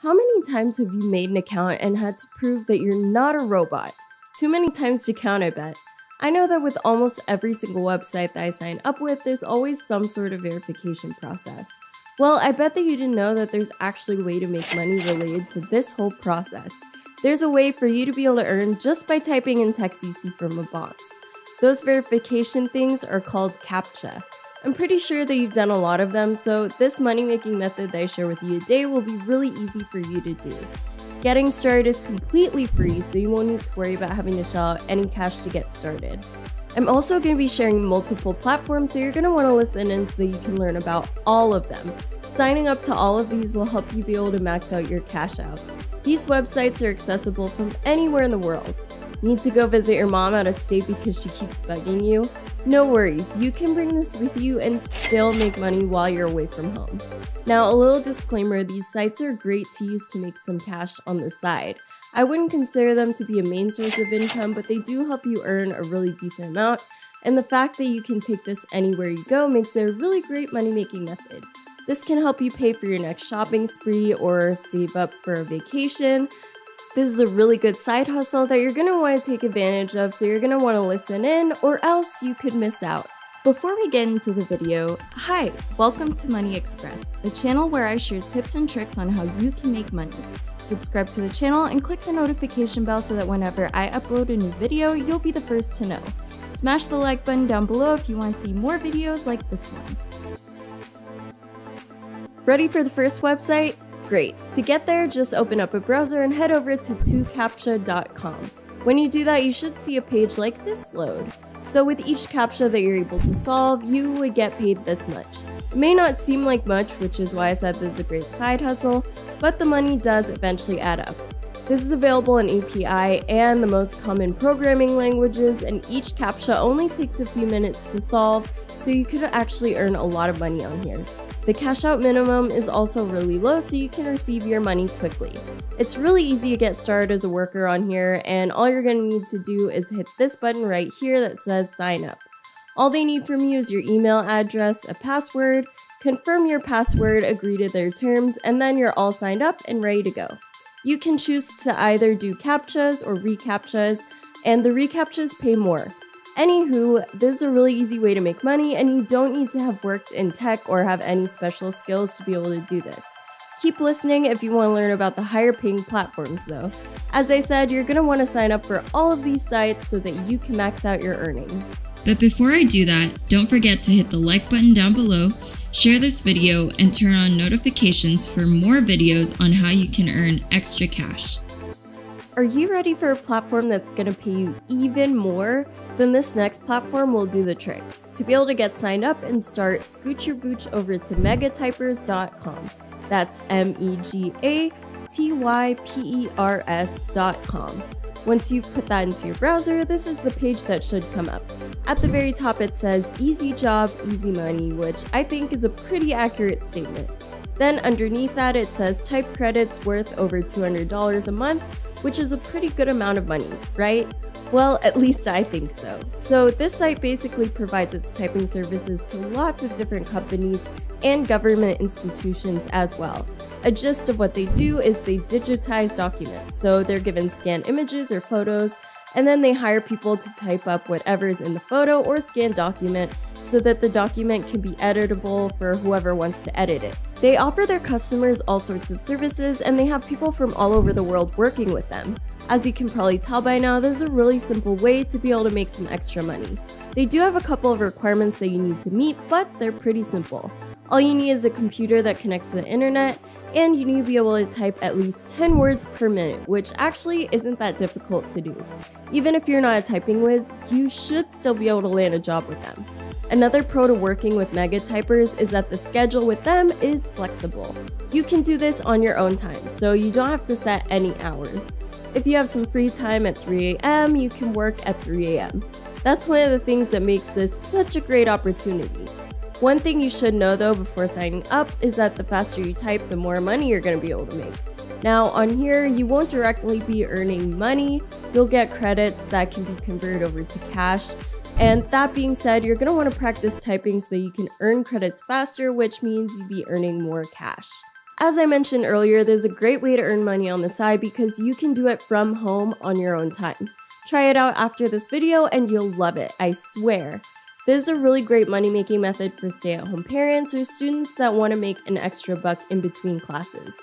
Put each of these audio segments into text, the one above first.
How many times have you made an account and had to prove that you're not a robot? Too many times to count, I bet. I know that with almost every single website that I sign up with, there's always some sort of verification process. Well, I bet that you didn't know that there's actually a way to make money related to this whole process. There's a way for you to be able to earn just by typing in text you see from a box. Those verification things are called CAPTCHA. I'm pretty sure that you've done a lot of them, so this money-making method that I share with you today will be really easy for you to do. Getting started is completely free, so you won't need to worry about having to shell out any cash to get started. I'm also going to be sharing multiple platforms, so you're going to want to listen in so that you can learn about all of them. Signing up to all of these will help you be able to max out your cash out. These websites are accessible from anywhere in the world. Need to go visit your mom out of state because she keeps bugging you? No worries, you can bring this with you and still make money while you're away from home. Now, a little disclaimer, these sites are great to use to make some cash on the side. I wouldn't consider them to be a main source of income, but they do help you earn a really decent amount, and the fact that you can take this anywhere you go makes it a really great money-making method. This can help you pay for your next shopping spree or save up for a vacation. This is a really good side hustle that you're going to want to take advantage of, so you're going to want to listen in or else you could miss out. Before we get into the video, hi, welcome to Money Express, a channel where I share tips and tricks on how you can make money. Subscribe to the channel and click the notification bell so that whenever I upload a new video, you'll be the first to know. Smash the like button down below if you want to see more videos like this one. Ready for the first website? Great. To get there, just open up a browser and head over to captcha.com. When you do that, you should see a page like this load. So with each CAPTCHA that you're able to solve, you would get paid this much. It may not seem like much, which is why I said this is a great side hustle, but the money does eventually add up. This is available in API and the most common programming languages, and each CAPTCHA only takes a few minutes to solve, so you could actually earn a lot of money on here. The cash out minimum is also really low, so you can receive your money quickly. It's really easy to get started as a worker on here, and all you're going to need to do is hit this button right here that says sign up. All they need from you is your email address, a password, confirm your password, agree to their terms, and then you're all signed up and ready to go. You can choose to either do CAPTCHAs or reCAPTCHAs, and the reCAPTCHAs pay more. Anywho, this is a really easy way to make money, and you don't need to have worked in tech or have any special skills to be able to do this. Keep listening if you want to learn about the higher paying platforms though. As I said, you're going to want to sign up for all of these sites so that you can max out your earnings. But before I do that, don't forget to hit the like button down below, share this video, and turn on notifications for more videos on how you can earn extra cash. Are you ready for a platform that's going to pay you even more? Then this next platform will do the trick. To be able to get signed up and start, scoot your booch over to Megatypers.com. That's Megatypers.com. Once you've put that into your browser, this is the page that should come up. At the very top it says easy job, easy money, which I think is a pretty accurate statement. Then underneath that it says type credits worth over $200 a month, which is a pretty good amount of money, right? Well, at least I think so. So this site basically provides its typing services to lots of different companies and government institutions as well. A gist of what they do is they digitize documents. So they're given scanned images or photos, and then they hire people to type up whatever's in the photo or scanned document so that the document can be editable for whoever wants to edit it. They offer their customers all sorts of services, and they have people from all over the world working with them. As you can probably tell by now, this is a really simple way to be able to make some extra money. They do have a couple of requirements that you need to meet, but they're pretty simple. All you need is a computer that connects to the internet, and you need to be able to type at least 10 words per minute, which actually isn't that difficult to do. Even if you're not a typing whiz, you should still be able to land a job with them. Another pro to working with Megatypers is that the schedule with them is flexible. You can do this on your own time, so you don't have to set any hours. If you have some free time at 3 a.m., you can work at 3 a.m. That's one of the things that makes this such a great opportunity. One thing you should know though before signing up is that the faster you type, the more money you're going to be able to make. Now on here, you won't directly be earning money, you'll get credits that can be converted over to cash. And that being said, you're going to want to practice typing so that you can earn credits faster, which means you'll be earning more cash. As I mentioned earlier, there's a great way to earn money on the side because you can do it from home on your own time. Try it out after this video and you'll love it, I swear. This is a really great money-making method for stay-at-home parents or students that want to make an extra buck in between classes.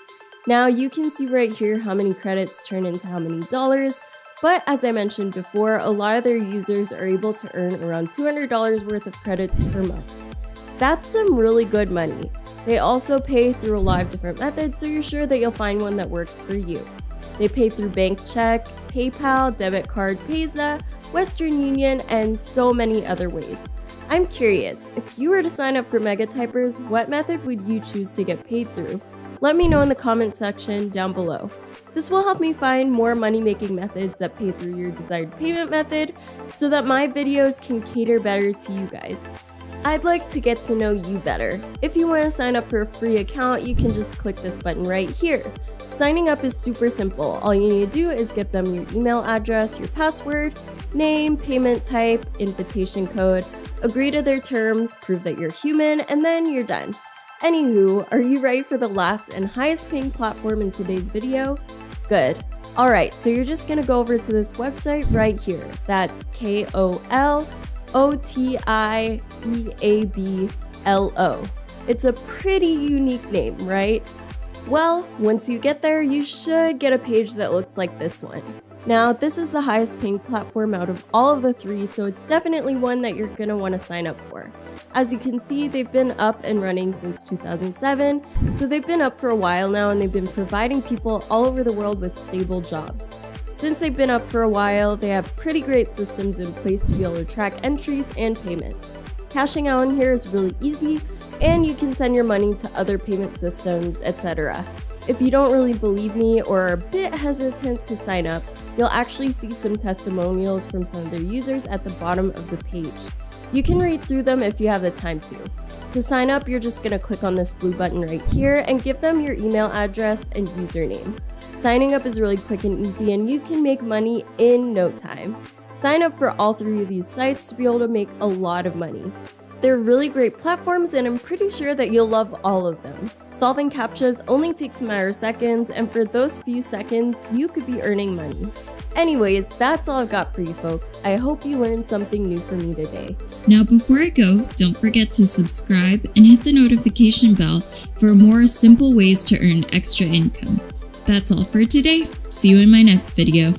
Now you can see right here how many credits turn into how many dollars, but as I mentioned before, a lot of their users are able to earn around $200 worth of credits per month. That's some really good money. They also pay through a lot of different methods, so you're sure that you'll find one that works for you. They pay through bank check, PayPal, debit card, Payza, Western Union, and so many other ways. I'm curious, if you were to sign up for Megatypers, what method would you choose to get paid through? Let me know in the comment section down below. This will help me find more money-making methods that pay through your desired payment method so that my videos can cater better to you guys. I'd like to get to know you better. If you want to sign up for a free account, you can just click this button right here. Signing up is super simple. All you need to do is give them your email address, your password, name, payment type, invitation code, agree to their terms, prove that you're human, and then you're done. Anywho, are you ready for the last and highest paying platform in today's video? Good. Alright, so you're just going to go over to this website right here. That's Kolotibablo. It's a pretty unique name, right? Well, once you get there, you should get a page that looks like this one. Now, this is the highest paying platform out of all of the three, so it's definitely one that you're going to want to sign up for. As you can see, they've been up and running since 2007, so they've been up for a while now and they've been providing people all over the world with stable jobs. Since they've been up for a while, they have pretty great systems in place to be able to track entries and payments. Cashing out on here is really easy, and you can send your money to other payment systems, etc. If you don't really believe me or are a bit hesitant to sign up, you'll actually see some testimonials from some of their users at the bottom of the page. You can read through them if you have the time to. To sign up, you're just going to click on this blue button right here and give them your email address and username. Signing up is really quick and easy, and you can make money in no time. Sign up for all three of these sites to be able to make a lot of money. They're really great platforms, and I'm pretty sure that you'll love all of them. Solving CAPTCHAs only takes a matter of seconds, and for those few seconds, you could be earning money. Anyways, that's all I've got for you folks. I hope you learned something new from me today. Now before I go, don't forget to subscribe and hit the notification bell for more simple ways to earn extra income. That's all for today. See you in my next video.